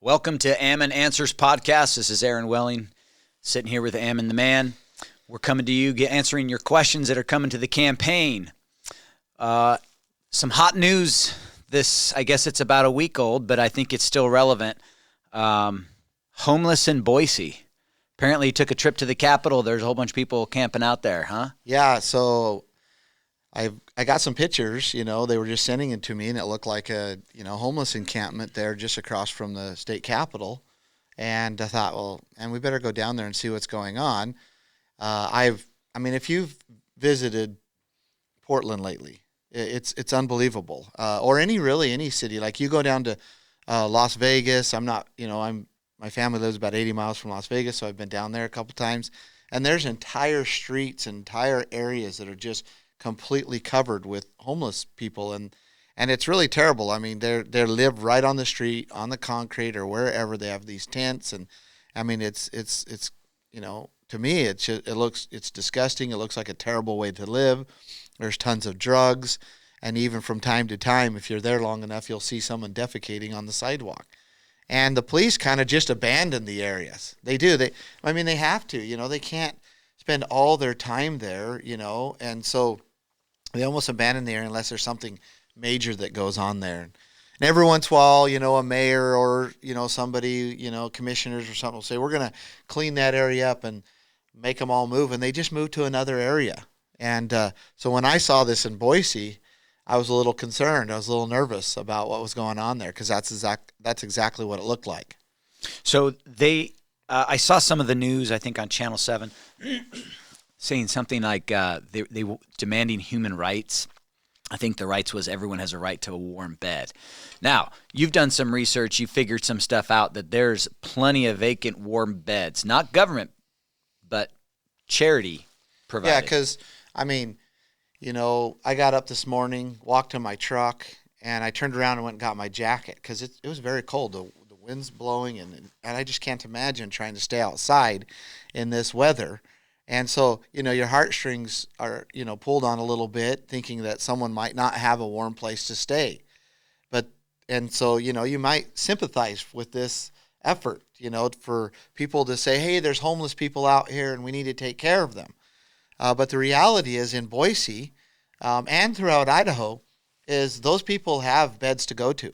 Welcome to Ammon Answers Podcast. This is Aaron Welling, sitting here with Ammon the Man. We're coming to you, answering your questions that are coming to the campaign. Some hot news. I guess it's about a week old, but I think it's still relevant. Homeless in Boise. Apparently he took a trip to the Capitol. There's a whole bunch of people camping out there, huh? Yeah, so I got some pictures, they were just sending it to me, and it looked like a, homeless encampment there just across from the state capitol. And I thought, well, and we better go down there and see what's going on. If you've visited Portland lately, it's unbelievable. Or any city. Like you go down to Las Vegas. My family lives about 80 miles from Las Vegas, so I've been down there a couple times. And there's entire streets, entire areas that are just completely covered with homeless people, and it's really terrible. I mean, they live right on the street, on the concrete, or wherever. They have these tents, and I mean, it's to me, it's disgusting. It looks like a terrible way to live. There's tons of drugs, and even from time to time, if you're there long enough, you'll see someone defecating on the sidewalk. And the police kind of just abandon the areas. They do. They have to. They can't spend all their time there. And so they almost abandon the area unless there's something major that goes on there. And every once in a while, a mayor or, somebody, commissioners or something will say, we're going to clean that area up and make them all move. And they just move to another area. And so when I saw this in Boise, I was a little concerned. I was a little nervous about what was going on there because that's exactly what it looked like. So I saw some of the news, I think, on Channel 7, saying something like they demanding human rights. I think the rights was everyone has a right to a warm bed. Now, you've done some research. You figured some stuff out that there's plenty of vacant warm beds, not government, but charity provided. Yeah, because, I got up this morning, walked to my truck, and I turned around and went and got my jacket because it was very cold. The wind's blowing, and I just can't imagine trying to stay outside in this weather. And so, your heartstrings are, pulled on a little bit, thinking that someone might not have a warm place to stay. And so, you might sympathize with this effort, for people to say, hey, there's homeless people out here and we need to take care of them. But the reality is in Boise and throughout Idaho is those people have beds to go to.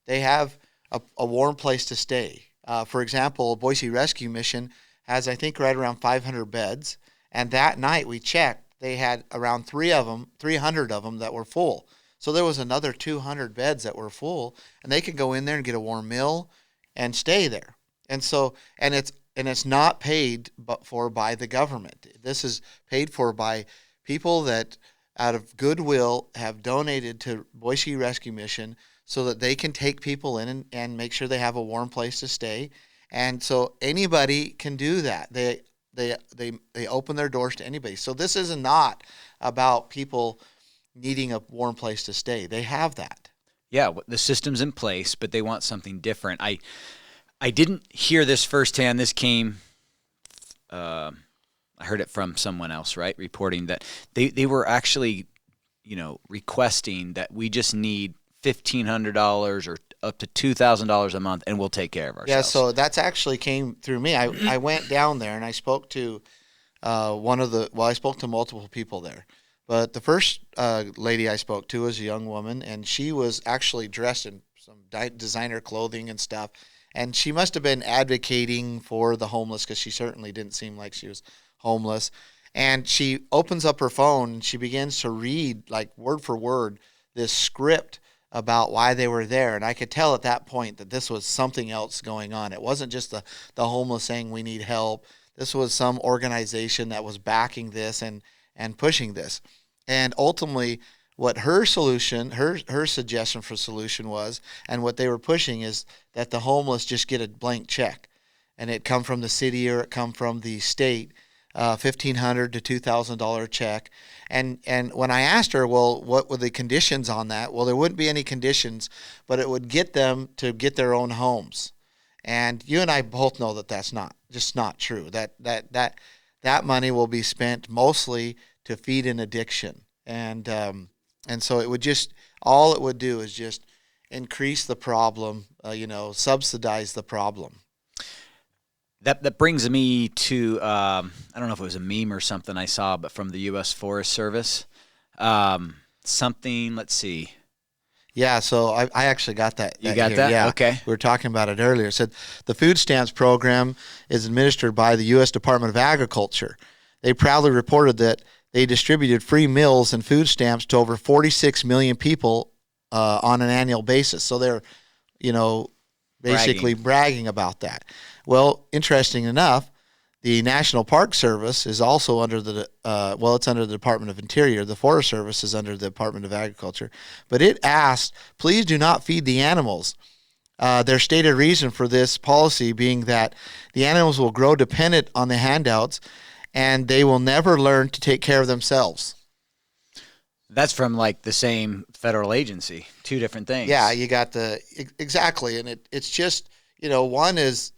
They have a warm place to stay. For example, Boise Rescue Mission has, I think, right around 500 beds. And that night we checked, they had around 300 of them that were full. So there was another 200 beds that were full, and they could go in there and get a warm meal and stay there. And so, and it's not paid for by the government. This is paid for by people that, out of goodwill, have donated to Boise Rescue Mission so that they can take people in and make sure they have a warm place to stay. And so anybody can do that. They open their doors to anybody. So this is not about people needing a warm place to stay. They have that. Yeah, the system's in place, but they want something different. I didn't hear this firsthand. This came, I heard it from someone else, right, reporting that they were actually, requesting that we just need $1,500 or up to $2,000 a month, and we'll take care of ourselves. Yeah, so that's actually came through me. I went down there and I spoke to I spoke to multiple people there. But the first lady I spoke to was a young woman, and she was actually dressed in some designer clothing and stuff. And she must have been advocating for the homeless because she certainly didn't seem like she was homeless. And she opens up her phone and she begins to read, like word for word, this script about why they were there. And I could tell at that point that this was something else going on. It wasn't just the homeless saying we need help. This was some organization that was backing this and pushing this. And ultimately, what her solution, her suggestion for solution was, and what they were pushing is that the homeless just get a blank check. And it come from the city or it come from the state, $1,500 to $2,000 check. And when I asked her, well, what were the conditions on that? Well, there wouldn't be any conditions, but it would get them to get their own homes. And you and I both know that that's not true. That money will be spent mostly to feed an addiction. And so it would just, all it would do is just increase the problem, subsidize the problem. That brings me to I don't know if it was a meme or something I saw, but from the U.S. Forest Service, something. Let's see. Yeah, so I actually got that. You got here. that? Yeah, Okay. we were talking about it earlier. It said the food stamps program is administered by the U.S. Department of Agriculture. They proudly reported that they distributed free meals and food stamps to over 46 million people on an annual basis. So they're, basically bragging about that. Well, interesting enough, the National Park Service is also under it's under the Department of Interior. The Forest Service is under the Department of Agriculture. But it asked, please do not feed the animals. Their stated reason for this policy being that the animals will grow dependent on the handouts and they will never learn to take care of themselves. That's from like the same federal agency. Two different things. Yeah, you got exactly. And it's just, one is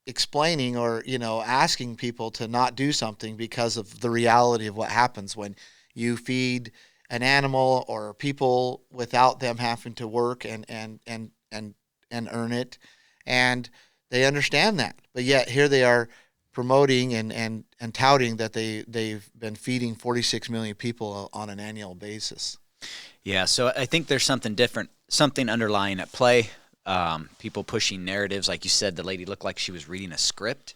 explaining or asking people to not do something because of the reality of what happens when you feed an animal or people without them having to work and earn it, and they understand that, but yet here they are promoting and touting that they've been feeding 46 million people on an annual basis. Yeah, so I think there's something different, something underlying at play. People pushing narratives. Like you said, the lady looked like she was reading a script.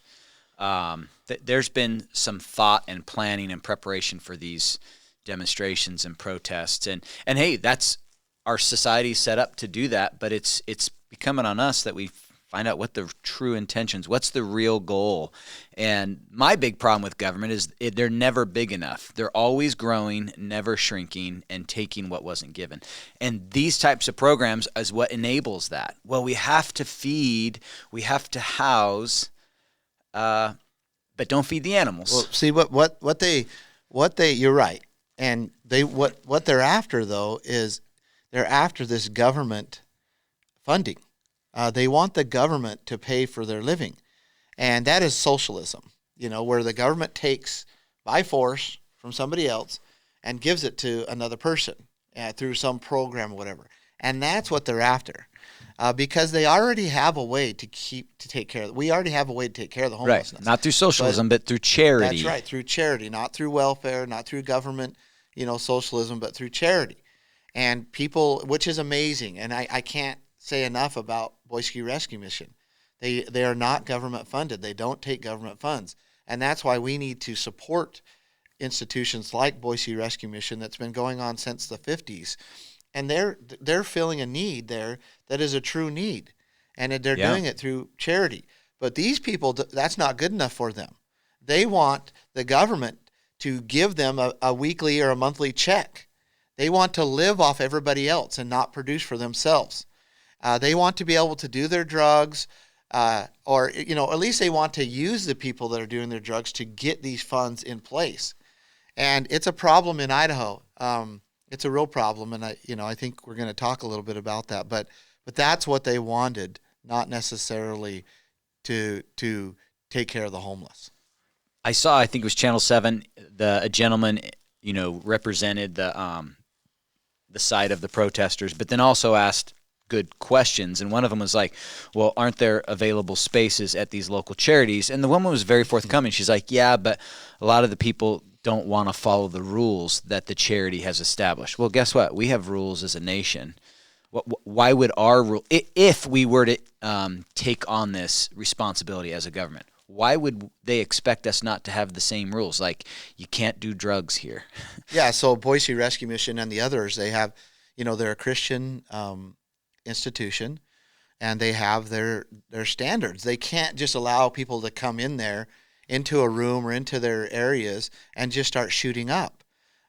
There's been some thought and planning and preparation for these demonstrations and protests. And hey, that's our society set up to do that, but it's becoming on us that we find out what the true intentions, what's the real goal. And my big problem with government is they're never big enough. They're always growing, never shrinking, and taking what wasn't given. And these types of programs is what enables that. Well, we have to feed, we have to house, but don't feed the animals. Well, see what they you're right. And what they're after though is they're after this government funding. They want the government to pay for their living. And that is socialism, where the government takes by force from somebody else and gives it to another person through some program or whatever. And that's what they're after. Because they already have a way to take care of. We already have a way to take care of the homelessness. Right. Not through socialism, but through charity. That's right, through charity, not through welfare, not through government, socialism, but through charity. And people, which is amazing, and I can't say enough about Boise Rescue Mission. They are not government funded. They don't take government funds. And that's why we need to support institutions like Boise Rescue Mission that's been going on since the 50s. And they're filling a need there that is a true need. And they're doing it through charity. But these people, that's not good enough for them. They want the government to give them a weekly or a monthly check. They want to live off everybody else and not produce for themselves. They want to be able to do their drugs, or at least they want to use the people that are doing their drugs to get these funds in place. And it's a problem in Idaho. It's a real problem, and I think we're going to talk a little bit about that. But that's what they wanted, not necessarily to take care of the homeless. I saw, I think it was Channel 7, a gentleman, represented the side of the protesters, but then also asked good questions. And one of them was like, well, aren't there available spaces at these local charities? And the woman was very forthcoming. She's like, yeah, but a lot of the people don't want to follow the rules that the charity has established. Well, guess what? We have rules as a nation. Why would our rule, if we were to take on this responsibility as a government, why would they expect us not to have the same rules? Like, you can't do drugs here. Yeah, so Boise Rescue Mission and the others, they have, they're a Christian institution, and they have their standards. They can't just allow people to come in there into a room or into their areas and just start shooting up.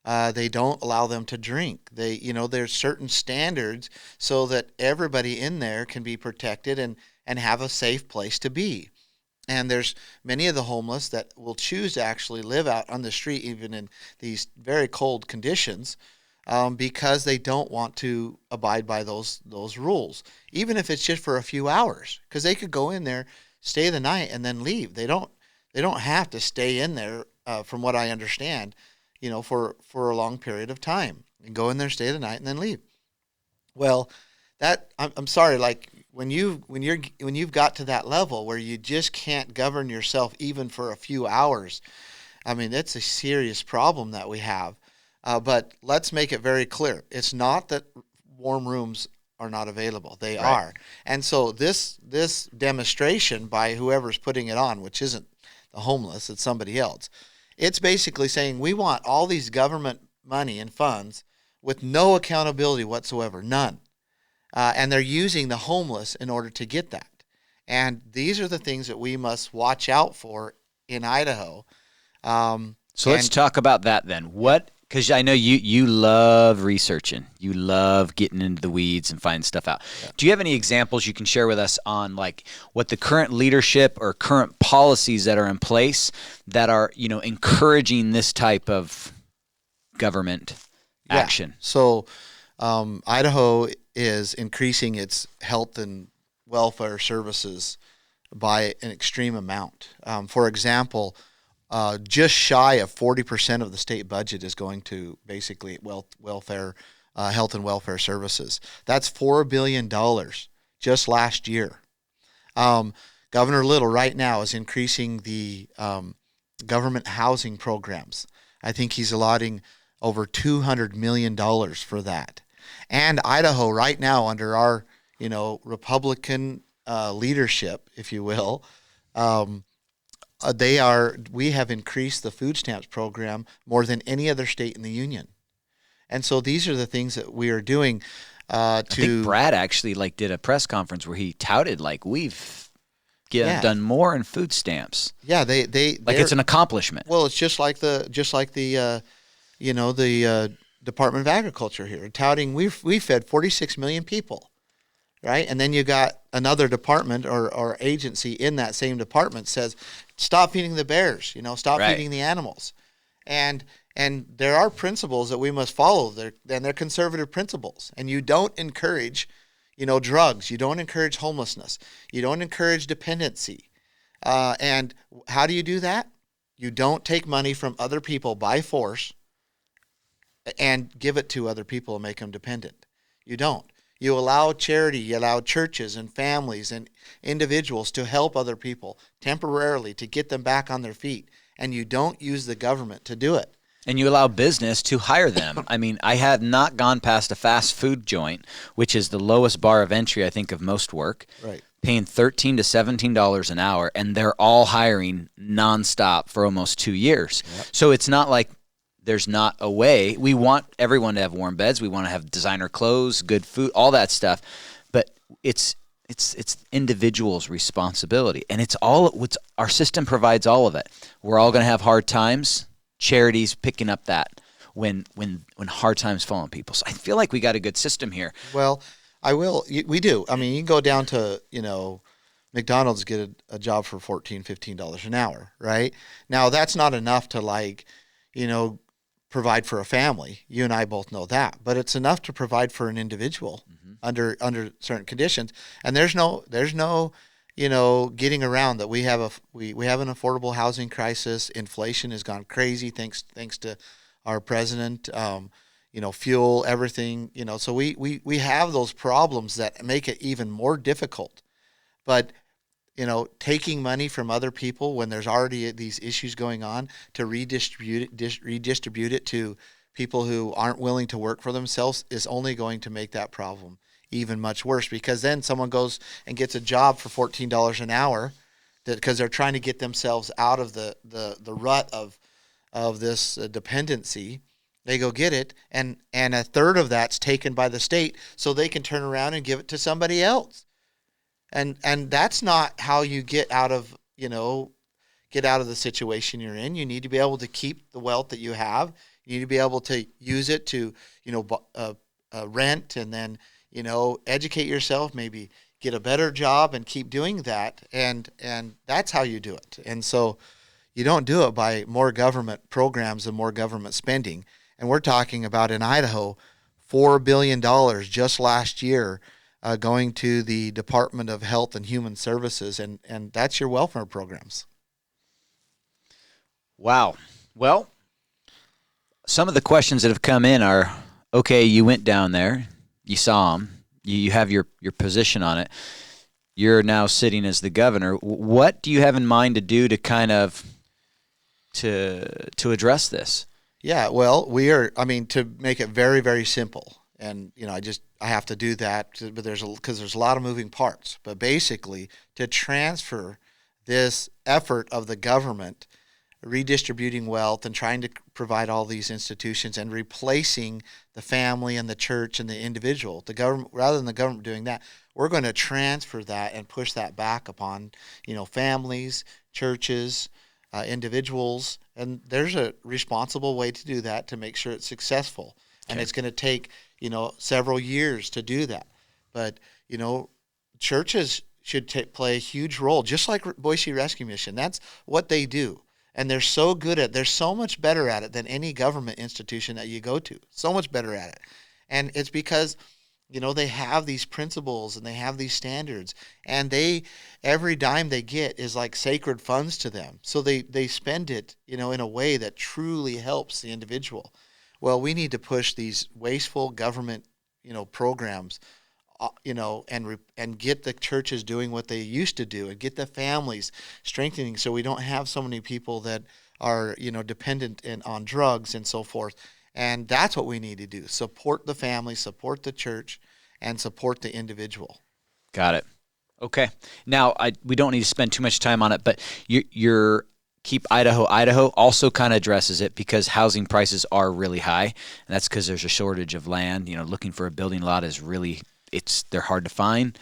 They don't allow them to drink. There's certain standards so that everybody in there can be protected and have a safe place to be. And there's many of the homeless that will choose to actually live out on the street, even in these very cold conditions, because they don't want to abide by those rules, even if it's just for a few hours, because they could go in there, stay the night, and then leave. They don't have to stay in there, from what I understand, for a long period of time, and go in there, stay the night, and then leave. Well, I'm sorry, like when you've got to that level where you just can't govern yourself even for a few hours. I mean, that's a serious problem that we have. But let's make it very clear. It's not that warm rooms are not available. They Right. are. And so this demonstration by whoever's putting it on, which isn't the homeless, it's somebody else. It's basically saying we want all these government money and funds with no accountability whatsoever, none. And they're using the homeless in order to get that. And these are the things that we must watch out for in Idaho. So let's talk about that then. What? Because I know you love researching. You love getting into the weeds and finding stuff out. Yeah. Do you have any examples you can share with us on like what the current leadership or current policies that are in place that are, encouraging this type of government action? So Idaho is increasing its health and welfare services by an extreme amount. For example, just shy of 40% of the state budget is going to basically welfare, health and welfare services. That's $4 billion just last year. Governor Little right now is increasing the government housing programs. I think he's allotting over $200 million for that. And Idaho right now under our, Republican leadership, if you will, we have increased the food stamps program more than any other state in the union. And so these are the things that we are doing I think Brad actually did a press conference where he touted we've done more in food stamps. Yeah, it's an accomplishment. Well, it's just like the Department of Agriculture here touting we fed 46 million people, right? And then you got another department or agency in that same department says, stop feeding the bears, stop feeding the animals. And there are principles that we must follow. They're conservative principles. And you don't encourage, drugs. You don't encourage homelessness. You don't encourage dependency. And how do you do that? You don't take money from other people by force and give it to other people and make them dependent. You don't. You allow charity, you allow churches and families and individuals to help other people temporarily to get them back on their feet, and you don't use the government to do it. And you allow business to hire them. I mean, I have not gone past a fast food joint, which is the lowest bar of entry, I think, of most work, right, paying $13 to $17 an hour, and they're all hiring nonstop for almost 2 years. Yep. So it's not like there's not a way. We want everyone to have warm beds. We want to have designer clothes, good food, all that stuff. But it's individuals' responsibility, and our system provides all of it. We're all going to have hard times. Charities picking up that when hard times fall on people. So I feel like we got a good system here. Well, we do. I mean, you can go down to McDonald's, get a job for $14, $15 an hour, right? Now that's not enough to provide for a family. You and I both know that, but it's enough to provide for an individual under certain conditions. And there's no getting around that. We have an affordable housing crisis. Inflation has gone crazy thanks to our president. Fuel, everything. So we have those problems that make it even more difficult. But taking money from other people when there's already these issues going on to redistribute it to people who aren't willing to work for themselves is only going to make that problem even much worse, because then someone goes and gets a job for $14 an hour because they're trying to get themselves out of the rut of this dependency. They go get it, and a third of that's taken by the state so they can turn around and give it to somebody else. And that's not how you get out of the situation you're in. You need to be able to keep the wealth that you have. You need to be able to use it to rent and then educate yourself, maybe get a better job and keep doing that. And that's how you do it. And so you don't do it by more government programs and more government spending. And we're talking about in Idaho, $4 billion just last year going to the Department of Health and Human Services, and that's your welfare programs. Wow. Well, some of the questions that have come in are, okay, you went down there, you saw them, You have your position on it. You're now sitting as the governor. What do you have in mind to do to kind of to address this? Yeah, well, to make it very, very simple, and I have to do that, but because there's a lot of moving parts. But basically, to transfer this effort of the government redistributing wealth and trying to provide all these institutions and replacing the family and the church and the individual, the government, rather than the government doing that, we're going to transfer that and push that back upon, families, churches, individuals, and there's a responsible way to do that to make sure it's successful. And Okay. it's going to take, several years to do that. But, churches should play a huge role, just like Boise Rescue Mission. That's what they do. And they're so they're so much better at it than any government institution that you go to. So much better at it. And it's because, they have these principles and they have these standards, and every dime they get is like sacred funds to them. So they spend it, in a way that truly helps the individual. Well, we need to push these wasteful government, programs, and get the churches doing what they used to do, and get the families strengthening, so we don't have so many people that are, dependent on drugs and so forth. And that's what we need to do: support the family, support the church, and support the individual. Got it. Okay. Now, we don't need to spend too much time on it, but your Keep Idaho, Idaho also kind of addresses it, because housing prices are really high, and that's because there's a shortage of land. Looking for a building lot is really, they're hard to find.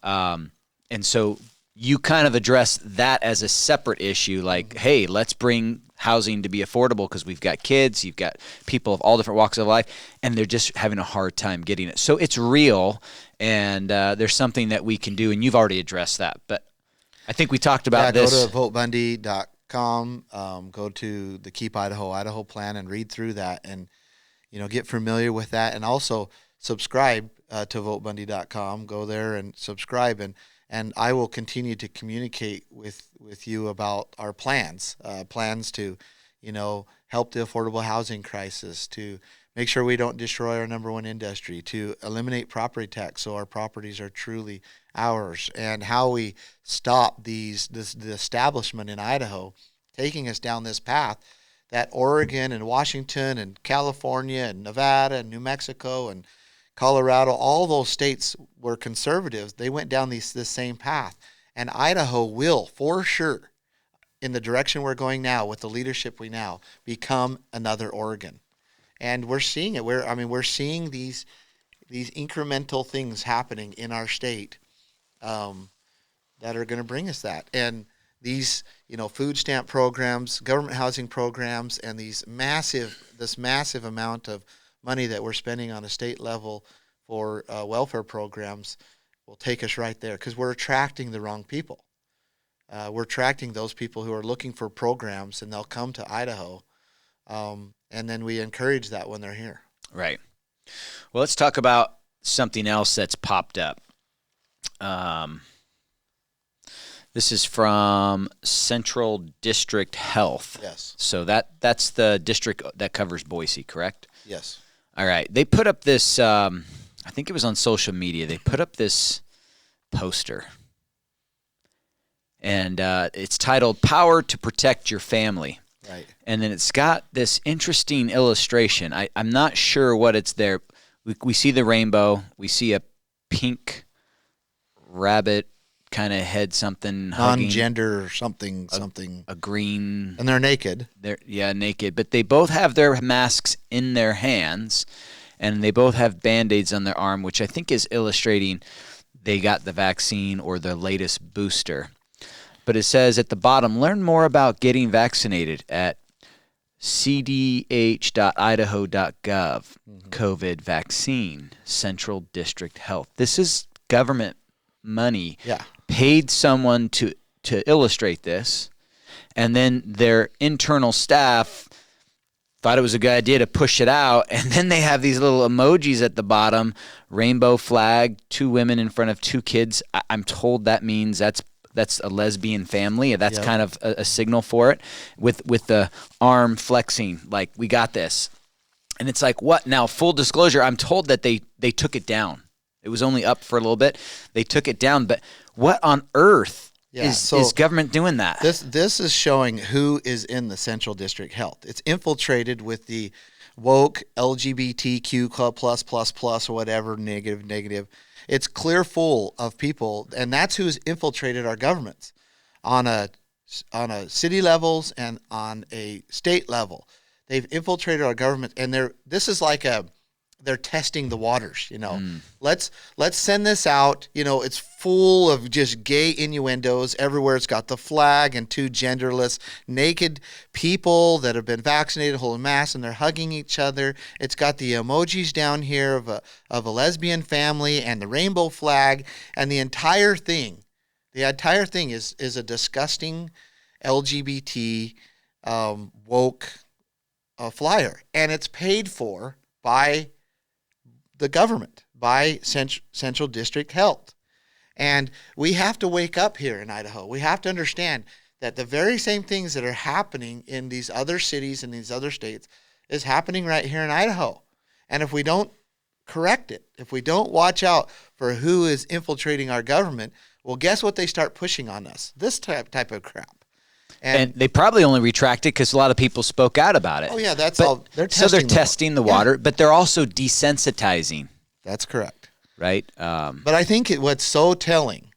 And so you kind of address that as a separate issue, like, hey, let's bring housing to be affordable, because we've got kids, you've got people of all different walks of life, and they're just having a hard time getting it. So it's real, and there's something that we can do, and you've already addressed that. But I think we talked about this. Go to votebundy.com, go to the Keep Idaho plan, and read through that, and get familiar with that, and also subscribe to votebundy.com. Go there and subscribe, and I will continue to communicate with you about our plans to, help the affordable housing crisis, to make sure we don't destroy our number one industry, to eliminate property tax so our properties are truly ours, and how we stop the establishment in Idaho taking us down this path that Oregon and Washington and California and Nevada and New Mexico and Colorado, all those states were conservatives. They went down this same path. And Idaho will, for sure, in the direction we're going now, with the leadership we now, become another Oregon. And we're seeing it. We're seeing these incremental things happening in our state that are going to bring us that. And these, food stamp programs, government housing programs, and this massive amount of money that we're spending on a state level for welfare programs will take us right there, because we're attracting the wrong people. We're attracting those people who are looking for programs, and they'll come to Idaho, and then we encourage that when they're here. Right. Well, let's talk about something else that's popped up. This is from Central District Health. Yes. So that's the district that covers Boise, correct? Yes. All right. They put up this, I think it was on social media, they put up this poster. And it's titled "Power to Protect Your Family." Right. And then it's got this interesting illustration. I'm not sure what it's there. We see the rainbow. We see a pink rabbit kind of head, something hugging. Non-gender something. A green. And they're naked. They're naked. But they both have their masks in their hands, and they both have Band-Aids on their arm, which I think is illustrating they got the vaccine or the latest booster. But it says at the bottom, learn more about getting vaccinated at cdh.idaho.gov. COVID vaccine, Central District Health. This is government money. Yeah. Paid someone to illustrate this, and then their internal staff thought it was a good idea to push it out, and then they have these little emojis at the bottom, rainbow flag, 2 women in front of 2 kids. I'm told that means that's a lesbian family. That's kind of a signal for it, with the arm flexing, like, we got this. And it's like, what? Now, full disclosure, I'm told that they took it down. It was only up for a little bit. They took it down. But what on earth is government doing that? This is showing who is in the Central District Health. It's infiltrated with the woke LGBTQ club plus or whatever, negative. It's clear full of people, and that's who's infiltrated our governments on a city levels and on a state level. They've infiltrated our government, and they're testing the waters. Let's send this out. It's full of just gay innuendos everywhere. It's got the flag and two genderless naked people that have been vaccinated holding masks, and they're hugging each other. It's got the emojis down here of a lesbian family and the rainbow flag, and the entire thing is a disgusting LGBT woke flyer, and it's paid for by the government, by Central District Health. And we have to wake up here in Idaho. We have to understand that the very same things that are happening in these other cities and these other states is happening right here in Idaho. And if we don't correct it, if we don't watch out for who is infiltrating our government, well, guess what they start pushing on us? This type of crap. And they probably only retracted because a lot of people spoke out about it. Oh, yeah, that's all. They're testing the water, but they're also desensitizing. That's correct. Right? But I think what's so telling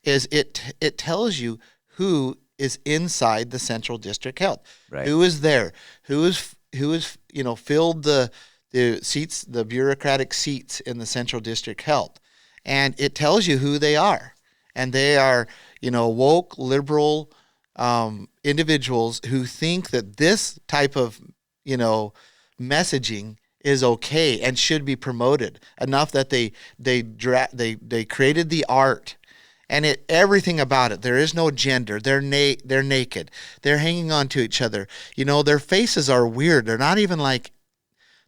is it tells you who is inside the Central District Health. Right. Who is there? Who is filled the seats, the bureaucratic seats in the Central District Health. And it tells you who they are. And they are, woke, liberal individuals who think that this type of, messaging is okay and should be promoted enough that they created the art and everything about it. There is no gender. They're naked. They're hanging on to each other. Their faces are weird. They're not even like.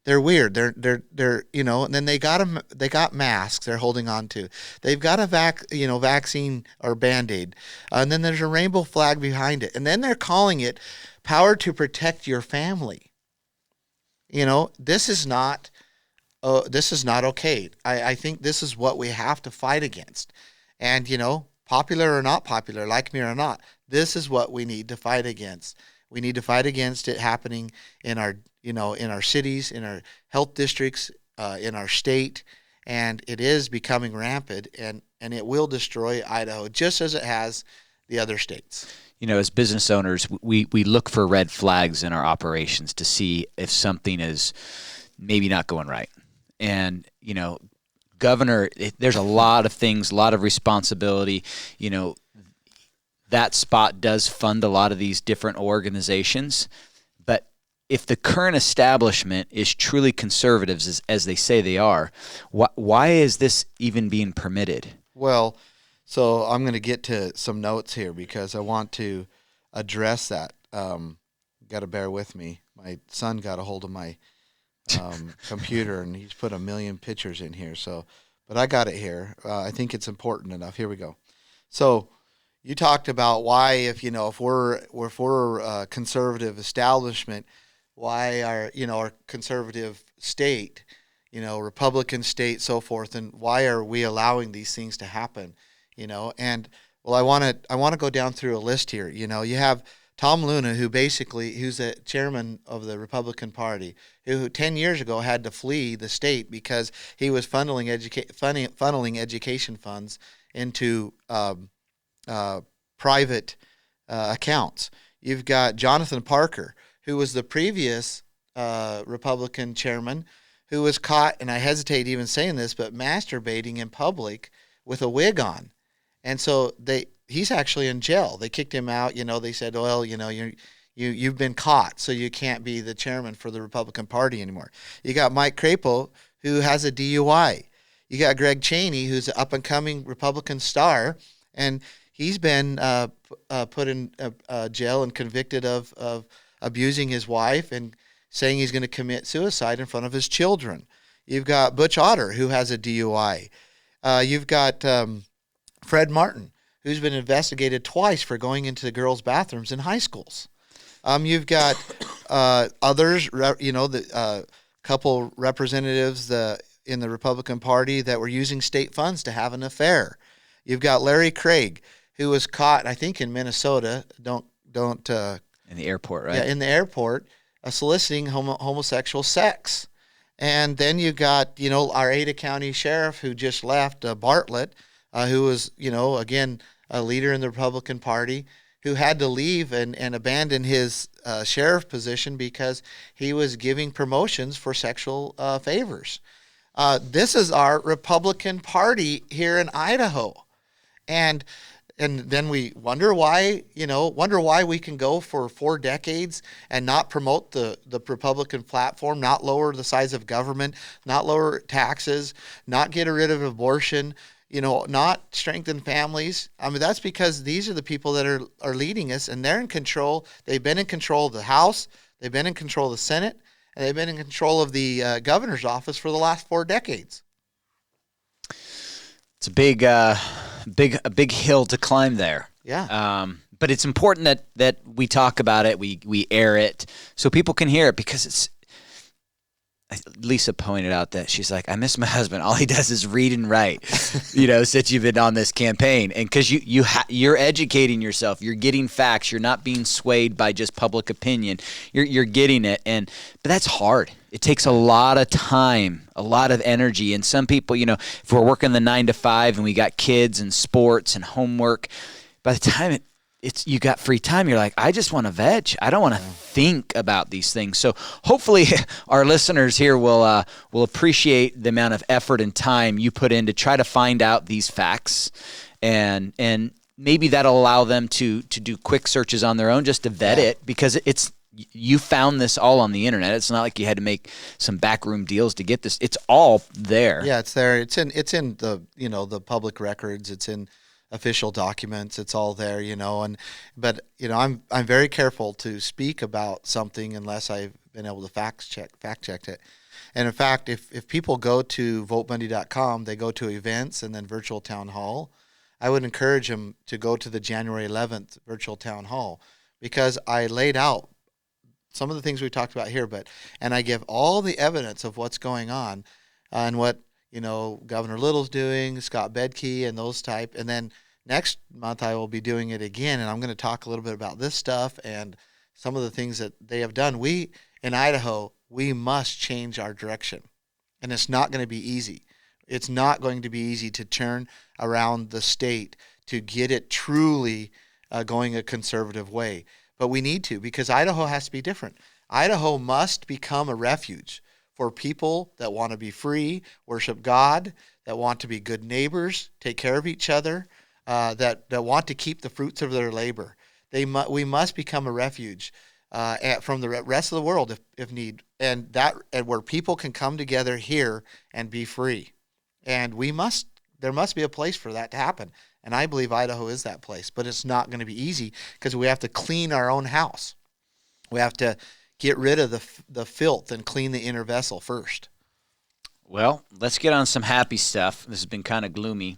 They're weird. They're and then they got masks they're holding on to. They've got a vaccine or Band-Aid. And then there's a rainbow flag behind it. And then they're calling it power to protect your family. This is not okay. I think this is what we have to fight against. And, popular or not popular, like me or not, this is what we need to fight against. We need to fight against it happening in our in our cities, in our health districts, in our state, and it is becoming rampant, and it will destroy Idaho just as it has the other states. As business owners, we look for red flags in our operations to see if something is maybe not going right. And, Governor, there's a lot of things, a lot of responsibility. That spot does fund a lot of these different organizations, but if the current establishment is truly conservatives, as they say they are, why is this even being permitted? Well, so I'm going to get to some notes here because I want to address that. Got to bear with me. My son got a hold of my computer and he's put 1 million pictures in here. But I got it here. I think it's important enough. Here we go. So you talked about why, if we're a conservative establishment, why our conservative state, Republican state, so forth, and why are we allowing these things to happen, And well, I want to go down through a list here. You have Tom Luna, who's the chairman of the Republican Party, who 10 years ago had to flee the state because he was funneling education funds into private accounts. You've got Jonathan Parker, who was the previous Republican chairman, who was caught, and I hesitate even saying this, but masturbating in public with a wig on. And so he's actually in jail. They kicked him out. They said, well, you've been caught, so you can't be the chairman for the Republican Party anymore. You got Mike Crapo, who has a DUI. You got Greg Cheney, who's an up-and-coming Republican star, and he's been put in jail and convicted of abusing his wife and saying he's going to commit suicide in front of his children. You've got Butch Otter, who has a DUI. You've got Fred Martin, who's been investigated twice for going into the girls' bathrooms in high schools. You've got others, the couple representatives, the in the Republican Party that were using state funds to have an affair. You've got Larry Craig, who was caught, I think, in Minnesota. Don't in the airport, right? Yeah, in the airport, soliciting homosexual sex. And then you got, our Ada County Sheriff who just left, Bartlett, who was, again, a leader in the Republican Party, who had to leave and abandon his sheriff position because he was giving promotions for sexual favors. This is our Republican Party here in Idaho. And then we wonder why we can go for 4 decades and not promote the Republican platform, not lower the size of government, not lower taxes, not get rid of abortion, not strengthen families. I mean, that's because these are the people that are leading us, and they're in control. They've been in control of the House, they've been in control of the Senate, and they've been in control of the governor's office for the last 4 decades. It's a big hill to climb there. Yeah. But it's important that we talk about it, we air it, so people can hear it, because it's. Lisa pointed out that she's like, I miss my husband. All he does is read and write, since you've been on this campaign. And because you're educating yourself, you're getting facts, you're not being swayed by just public opinion. You're getting it, but that's hard. It takes a lot of time, a lot of energy. And some people, if we're working the 9 to 5 and we got kids and sports and homework, by the time you got free time, you're like, I just want to veg. I don't want to think about these things. So hopefully our listeners here will appreciate the amount of effort and time you put in to try to find out these facts, and maybe that'll allow them to do quick searches on their own just to vet it, because you found this all on the internet. It's not like you had to make some backroom deals to get this. It's all there. Yeah, it's there. It's in the the public records. It's in official documents. It's all there, but I'm very careful to speak about something unless I've been able to fact check it. And in fact, if people go to votebundy.com, they go to events and then virtual town hall, I would encourage them to go to the January 11th virtual town hall, because I laid out some of the things we talked about here, and I give all the evidence of what's going on, and what Governor Little's doing, Scott Bedke, and those type. And then next month I will be doing it again, and I'm going to talk a little bit about this stuff and some of the things that they have done. We, in Idaho, we must change our direction, and it's not going to be easy. It's not going to be easy to turn around the state to get it truly going a conservative way. But we need to, because Idaho has to be different. Idaho must become a refuge for people that want to be free, worship God, that want to be good neighbors, take care of each other, that want to keep the fruits of their labor. We must become a refuge from the rest of the world if need, and where people can come together here and be free. And there must be a place for that to happen. And I believe Idaho is that place, but it's not going to be easy, because we have to clean our own house. We have to get rid of the filth and clean the inner vessel first. Well, let's get on some happy stuff. This has been kind of gloomy.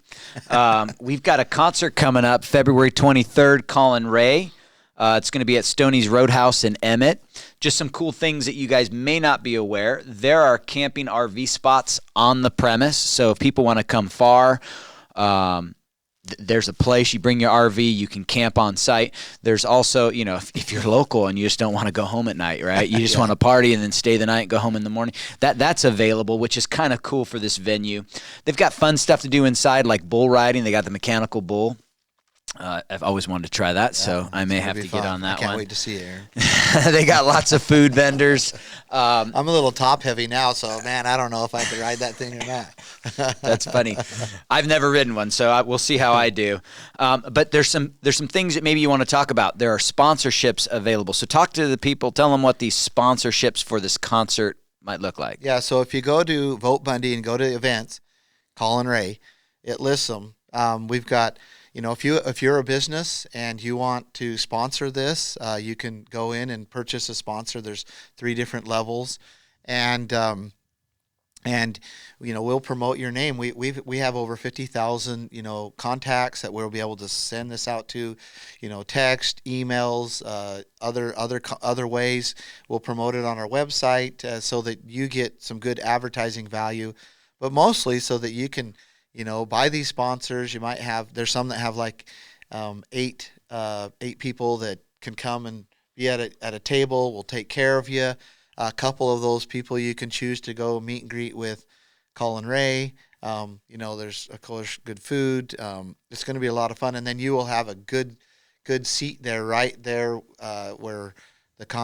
We've got a concert coming up February 23rd, Colin Ray. It's going to be at Stoney's Roadhouse in Emmett. Just some cool things that you guys may not be aware. There are camping RV spots on the premise, so if people want to come far, there's a place. You bring your RV, you can camp on site. There's also, if you're local and you just don't want to go home at night, right? You just want to party and then stay the night and go home in the morning. That's available, which is kind of cool for this venue. They've got fun stuff to do inside, like bull riding. They got the mechanical bull. I've always wanted to try that, so I may have to get on that one. I can't wait to see it, Aaron. They got lots of food vendors. I'm a little top heavy now, so man, I don't know if I can ride that thing or not. That's funny. I've never ridden one, so we'll see how I do. But there's some things that maybe you want to talk about. There are sponsorships available. So talk to the people. Tell them what these sponsorships for this concert might look like. Yeah, so if you go to Vote Bundy and go to events, Colin Ray, it lists them. We've got, if you're a business and you want to sponsor this, you can go in and purchase a sponsor. There's 3 different levels, and we'll promote your name. We have over 50,000 contacts that we'll be able to send this out to, text, emails, other ways. We'll promote it on our website so that you get some good advertising value. but mostly so that you can, buy these sponsors. You might have, there's some that have like 8 people that can come and be at a table. We'll take care of you. A couple of those people you can choose to go meet and greet with Colin Ray. There's of course good food. It's going to be a lot of fun, and then you will have a good seat there, right there, where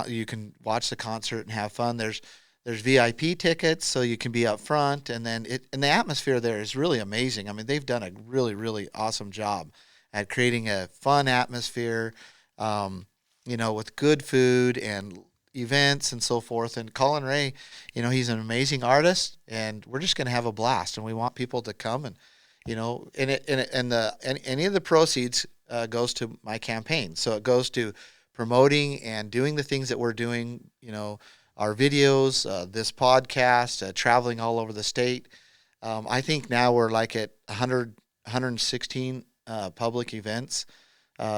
you can watch the concert and have fun. There's VIP tickets, so you can be up front, and the atmosphere there is really amazing. I mean, they've done a really, really awesome job at creating a fun atmosphere, with good food and events and so forth. And Colin Ray, he's an amazing artist, and we're just going to have a blast. And we want people to come and, any of the proceeds goes to my campaign. So it goes to promoting and doing the things that we're doing, our videos, this podcast, traveling all over the state. I think now we're like at 116 public events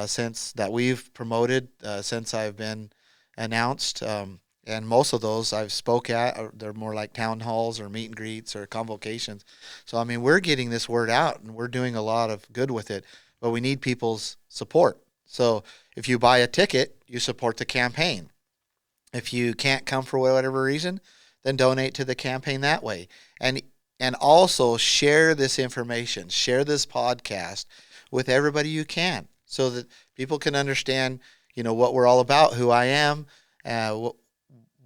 since that we've promoted since I've been announced. And most of those I've spoke at, they're more like town halls or meet and greets or convocations. So, I mean, we're getting this word out and we're doing a lot of good with it, but we need people's support. So if you buy a ticket, you support the campaign. If you can't come for whatever reason, then donate to the campaign that way. And also share this information, share this podcast with everybody you can so that people can understand, what we're all about, who I am,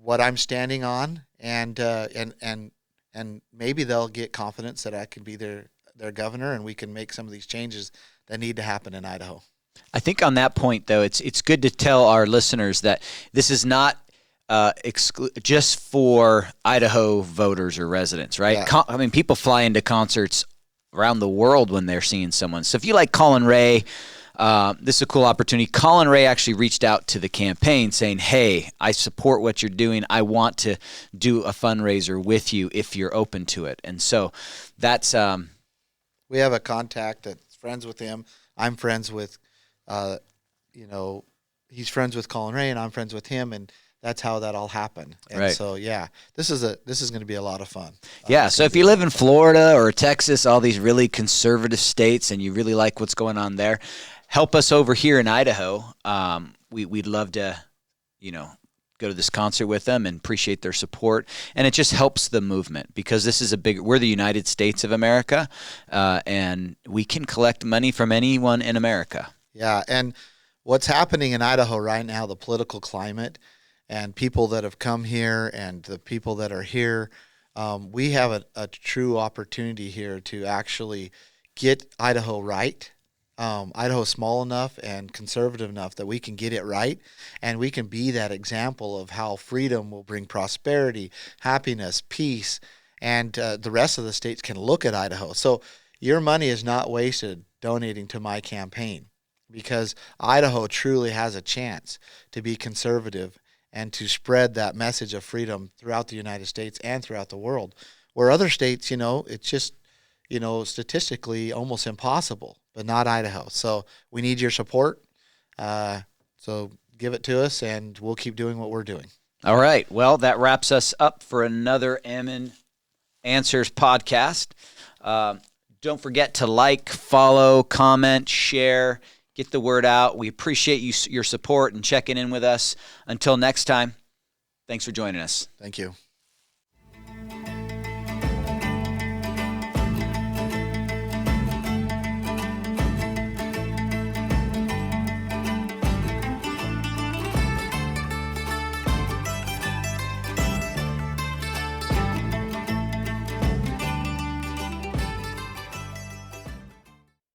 what I'm standing on, and maybe they'll get confidence that I can be their governor and we can make some of these changes that need to happen in Idaho. I think on that point, though, it's good to tell our listeners that this is not just for Idaho voters or residents, right? Yeah. People fly into concerts around the world when they're seeing someone. So if you like Colin Ray, this is a cool opportunity. Colin Ray actually reached out to the campaign saying, hey, I support what you're doing. I want to do a fundraiser with you if you're open to it. And so that's... we have a contact that's friends with him. I'm friends with, he's friends with Colin Ray and I'm friends with him, and that's how that all happened. And right. So, this is going to be a lot of fun. Yeah, so if you live in Florida or Texas, all these really conservative states, and you really like what's going on there, help us over here in Idaho. We'd love to, go to this concert with them and appreciate their support. And it just helps the movement because this is we're the United States of America, and we can collect money from anyone in America. Yeah, and what's happening in Idaho right now, the political climate and people that have come here and the people that are here, we have a true opportunity here to actually get Idaho right. Idaho is small enough and conservative enough that we can get it right, and we can be that example of how freedom will bring prosperity, happiness, peace, and the rest of the states can look at Idaho. So your money is not wasted donating to my campaign because Idaho truly has a chance to be conservative and to spread that message of freedom throughout the United States and throughout the world, where other states, it's just, statistically almost impossible, but not Idaho. So we need your support. So give it to us, and we'll keep doing what we're doing. All right. Well, that wraps us up for another Ammon Answers podcast. Don't forget to like, follow, comment, share, get the word out. We appreciate your support and checking in with us. Until next time, thanks for joining us. Thank you.